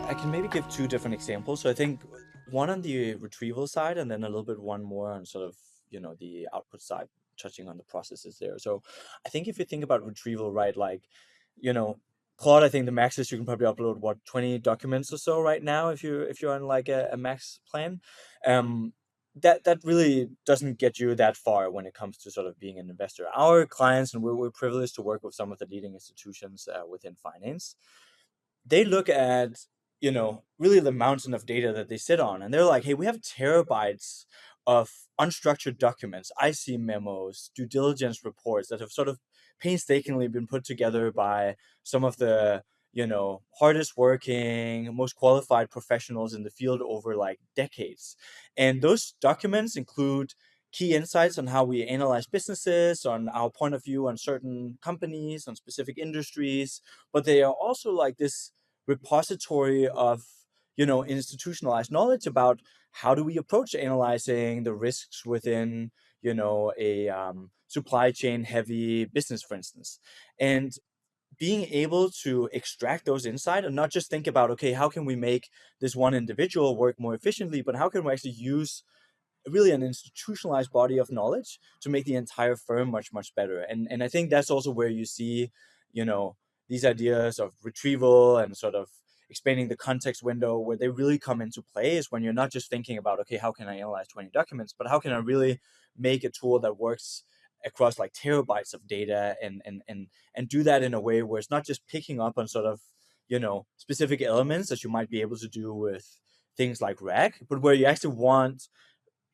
I can maybe give two different examples. So I think one on the retrieval side, and then a little bit one more on sort of, the output side, touching on the processes there. So I think if you think about retrieval, right, like, you know, Claude, I think the max is you can probably upload what, 20 documents or so right now if you're on like a max plan. Um that really doesn't get you that far when it comes to sort of being an investor. Our clients, and we're privileged to work with some of the leading institutions within finance. They look at, really the mountain of data that they sit on, and they're like, hey, we have terabytes of unstructured documents, IC memos, due diligence reports that have sort of painstakingly been put together by some of the, hardest working, most qualified professionals in the field over like decades. And those documents include key insights on how we analyze businesses, on our point of view on certain companies, on specific industries, but they are also like this repository of, institutionalized knowledge about how do we approach analyzing the risks within, a supply chain heavy business, for instance. And being able to extract those insight and not just think about, okay, how can we make this one individual work more efficiently, but how can we actually use really an institutionalized body of knowledge to make the entire firm much much better. And I think that's also where you see, you know these ideas of retrieval and sort of expanding the context window, where they really come into play, is when you're not just thinking about, okay, how can I analyze 20 documents, but how can I really make a tool that works across like terabytes of data, and do that in a way where it's not just picking up on sort of, specific elements that you might be able to do with things like RAG, but where you actually want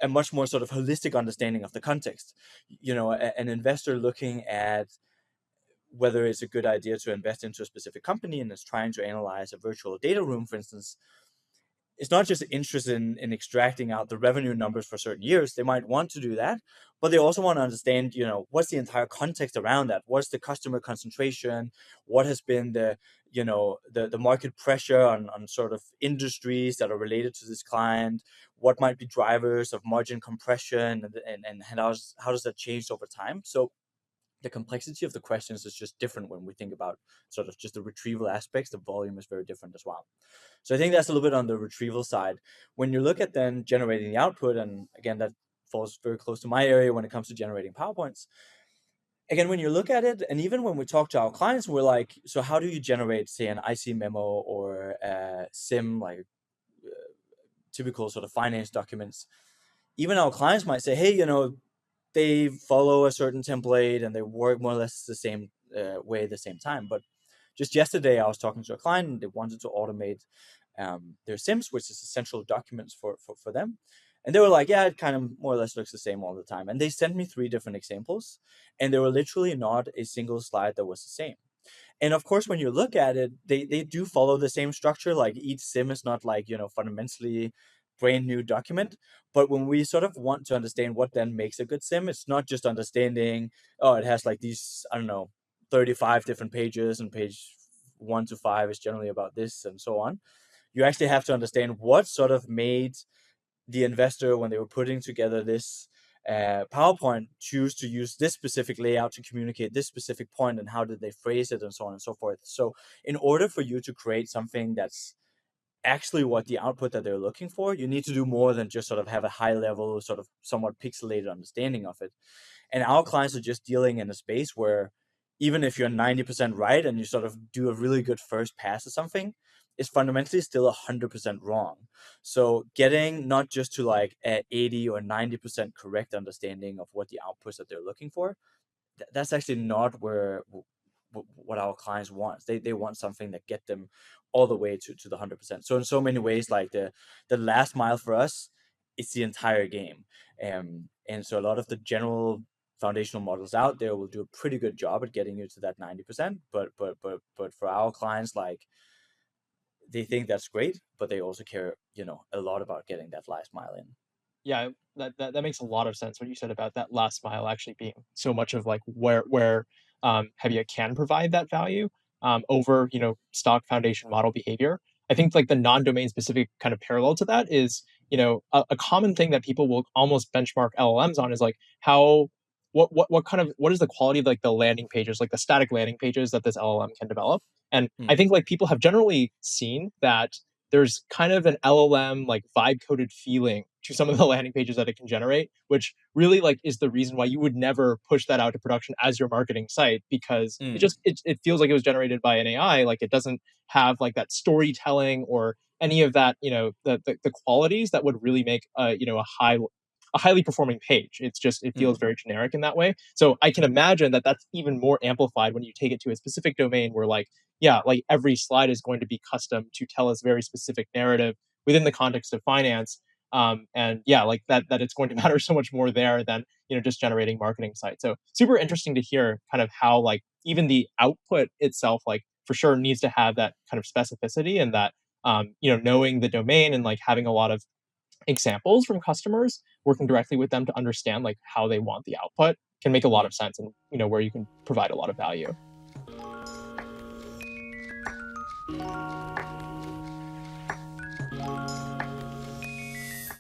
a much more sort of holistic understanding of the context. An investor looking at whether it's a good idea to invest into a specific company and is trying to analyze a virtual data room, for instance, it's not just interested in extracting out the revenue numbers for certain years. They might want to do that, but they also want to understand, what's the entire context around that? What's the customer concentration? What has been the market pressure on sort of industries that are related to this client? What might be drivers of margin compression, and how does that change over time? So the complexity of the questions is just different when we think about sort of just the retrieval aspects. The volume is very different as well. So I think that's a little bit on the retrieval side. When you look at then generating the output, and again, that falls very close to my area when it comes to generating PowerPoints. Again, when you look at it, and even when we talk to our clients, we're like, so how do you generate, say, an IC memo or a SIM, like typical sort of finance documents? Even our clients might say, hey, they follow a certain template and they work more or less the same way at the same time. But just yesterday, I was talking to a client and they wanted to automate their SIMs, which is essential documents for them. And they were like, yeah, it kind of more or less looks the same all the time. And they sent me 3 different examples, and there were literally not a single slide that was the same. And of course, when you look at it, they do follow the same structure. Like each sim is not like, fundamentally brand new document. But when we sort of want to understand what then makes a good sim, it's not just understanding, oh, it has like these, I don't know, 35 different pages, and page 1 to 5 is generally about this, and so on. You actually have to understand what sort of made the investor, when they were putting together this PowerPoint, choose to use this specific layout to communicate this specific point, and how did they phrase it, and so on and so forth. So in order for you to create something that's actually what the output that they're looking for, you need to do more than just sort of have a high level, sort of somewhat pixelated understanding of it. And our clients are just dealing in a space where even if you're 90% right and you sort of do a really good first pass or something, it's fundamentally still 100% wrong. So getting not just to like a 80 or 90% correct understanding of what the outputs that they're looking for, that's actually not where what our clients want. They want something that get them all the way to the 100%. So in so many ways, like the last mile for us, it's the entire game. And so a lot of the general foundational models out there will do a pretty good job at getting you to that 90%. But for our clients, like, they think that's great, but they also care, a lot about getting that last mile in. Yeah, that makes a lot of sense what you said about that last mile actually being so much of like where Hebbia can provide that value over stock foundation model behavior. I think like the non-domain specific kind of parallel to that is a common thing that people will almost benchmark LLMs on is like how what is the quality of like the landing pages, like the static landing pages that this LLM can develop. And I Hmm. think like people have generally seen that there's kind of an LLM like vibe coded feeling to some of the landing pages that it can generate, which really like is the reason why you would never push that out to production as your marketing site, because Mm, it feels like it was generated by an AI. Like it doesn't have like that storytelling or any of that, the qualities that would really make a highly performing page. It's just, it feels mm, very generic in that way. So I can imagine that that's even more amplified when you take it to a specific domain where like, yeah, like every slide is going to be custom to tell us very specific narrative within the context of finance. And yeah, like that it's going to matter so much more there than, just generating marketing sites. So super interesting to hear kind of how like even the output itself, like for sure needs to have that kind of specificity, and that knowing the domain and like having a lot of examples from customers, working directly with them to understand like how they want the output can make a lot mm. of sense, and where you can provide a lot of value.